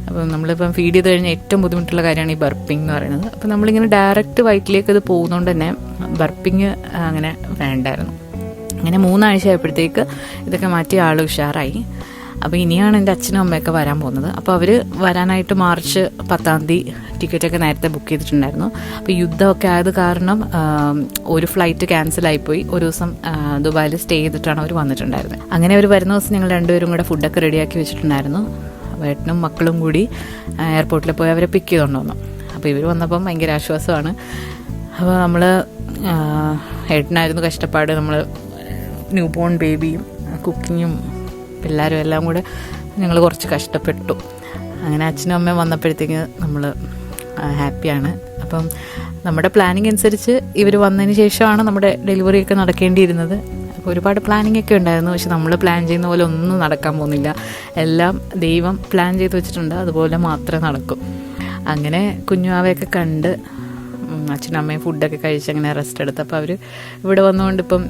അപ്പം നമ്മളിപ്പം ഫീഡ് ചെയ്ത് കഴിഞ്ഞാൽ ഏറ്റവും ബുദ്ധിമുട്ടുള്ള കാര്യമാണ് ഈ ബർപ്പിംഗ് എന്ന് പറയുന്നത്. അപ്പോൾ നമ്മളിങ്ങനെ ഡയറക്റ്റ് വയറ്റിലേക്ക് അത് പോകുന്നതുകൊണ്ട് തന്നെ ബർപ്പിങ് അങ്ങനെ വേണ്ടായിരുന്നു. അങ്ങനെ 3 ആഴ്ച ആയപ്പോഴത്തേക്ക് ഇതൊക്കെ മാറ്റി ആൾ ഉഷാറായി. അപ്പോൾ ഇനിയാണ് എൻ്റെ അച്ഛനും അമ്മയൊക്കെ വരാൻ പോകുന്നത്. അപ്പോൾ അവർ വരാനായിട്ട് മാർച്ച് 10-ാം തീയതി ടിക്കറ്റൊക്കെ നേരത്തെ ബുക്ക് ചെയ്തിട്ടുണ്ടായിരുന്നു. അപ്പോൾ യുദ്ധമൊക്കെ ആയത് കാരണം ഒരു ഫ്ലൈറ്റ് ക്യാൻസലായിപ്പോയി. ഒരു ദിവസം ദുബായിൽ സ്റ്റേ ചെയ്തിട്ടാണ് അവർ വന്നിട്ടുണ്ടായിരുന്നത്. അങ്ങനെ അവർ വരുന്ന ദിവസം ഞങ്ങൾ 2 പേരും കൂടെ ഫുഡൊക്കെ റെഡിയാക്കി വെച്ചിട്ടുണ്ടായിരുന്നു. ഏട്ടനും മക്കളും കൂടി എയർപോർട്ടിൽ പോയി അവരെ പിക്ക് ചെയ്തുകൊണ്ട് വന്നു. അപ്പോൾ ഇവർ വന്നപ്പം ഭയങ്കര ആശ്വാസമാണ്. അപ്പോൾ നമ്മൾ ഏട്ടനായിരുന്നു കഷ്ടപ്പാട്. നമ്മൾ ന്യൂ ബോൺ ബേബിയും കുക്കിങ്ങും പിള്ളേരും എല്ലാം കൂടെ ഞങ്ങൾ കുറച്ച് കഷ്ടപ്പെട്ടു. അങ്ങനെ അച്ഛനും അമ്മയും വന്നപ്പോഴത്തേക്ക് നമ്മൾ ഹാപ്പിയാണ്. അപ്പം നമ്മുടെ പ്ലാനിങ് അനുസരിച്ച് ഇവർ വന്നതിന് ശേഷമാണ് നമ്മുടെ ഡെലിവറിയൊക്കെ നടക്കേണ്ടിയിരുന്നത്. അപ്പോൾ ഒരുപാട് പ്ലാനിങ് ഒക്കെ ഉണ്ടായിരുന്നു. പക്ഷെ നമ്മൾ പ്ലാൻ ചെയ്യുന്ന പോലെ ഒന്നും നടക്കാൻ പോകുന്നില്ല. എല്ലാം ദൈവം പ്ലാൻ ചെയ്ത് വെച്ചിട്ടുണ്ട്, അതുപോലെ മാത്രമേ നടക്കൂ. അങ്ങനെ കുഞ്ഞുവാവയൊക്കെ കണ്ട് അച്ഛനും അമ്മയും ഫുഡൊക്കെ കഴിച്ച് അങ്ങനെ റെസ്റ്റ് എടുത്ത്. അപ്പോൾ അവർ ഇവിടെ വന്നുകൊണ്ട് ഇപ്പം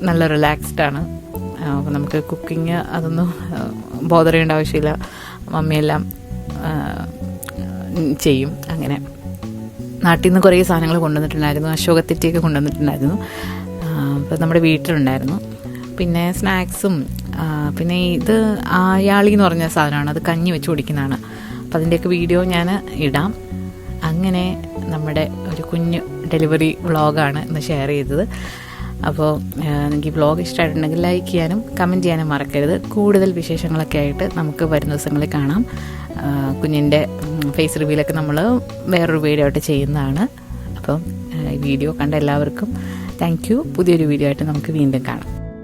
നല്ല റിലാക്സ്ഡാണ്. അപ്പോൾ നമുക്ക് കുക്കിങ് അതൊന്നും ബോധർ ചെയ്യേണ്ട ആവശ്യമില്ല. മമ്മിയെല്ലാം ചെയ്യും. അങ്ങനെ നാട്ടിൽ നിന്ന് കുറേ സാധനങ്ങൾ കൊണ്ടുവന്നിട്ടുണ്ടായിരുന്നു. അശോകത്തിറ്റിയൊക്കെ കൊണ്ടുവന്നിട്ടുണ്ടായിരുന്നു. അപ്പോൾ നമ്മുടെ വീട്ടിലുണ്ടായിരുന്നു. പിന്നെ സ്നാക്സും പിന്നെ ഇത് ആയാളി എന്ന് പറഞ്ഞ സാധനമാണ്, അത് കഞ്ഞി വെച്ച് കുടിക്കുന്നതാണ്. അപ്പോൾ അതിൻ്റെയൊക്കെ വീഡിയോ ഞാൻ ഇടാം. അങ്ങനെ നമ്മുടെ ഒരു കുഞ്ഞു ഡെലിവറി വ്ളോഗാണ് ഇന്ന് ഷെയർ ചെയ്തത്. അപ്പോൾ നിങ്ങൾക്ക് ഈ വ്ളോഗ് ഇഷ്ടമായിട്ടുണ്ടെങ്കിൽ ലൈക്ക് ചെയ്യാനും കമൻറ്റ് ചെയ്യാനും മറക്കരുത്. കൂടുതൽ വിശേഷങ്ങളൊക്കെ ആയിട്ട് നമുക്ക് വരുന്ന ദിവസങ്ങളിൽ കാണാം. കുഞ്ഞിൻ്റെ ഫേസ് റിവീലൊക്കെ നമ്മൾ വേറൊരു വീഡിയോ ആയിട്ട് ചെയ്യുന്നതാണ്. അപ്പം ഈ വീഡിയോ കണ്ട എല്ലാവർക്കും താങ്ക് യു. പുതിയൊരു വീഡിയോ ആയിട്ട് നമുക്ക് വീണ്ടും കാണാം.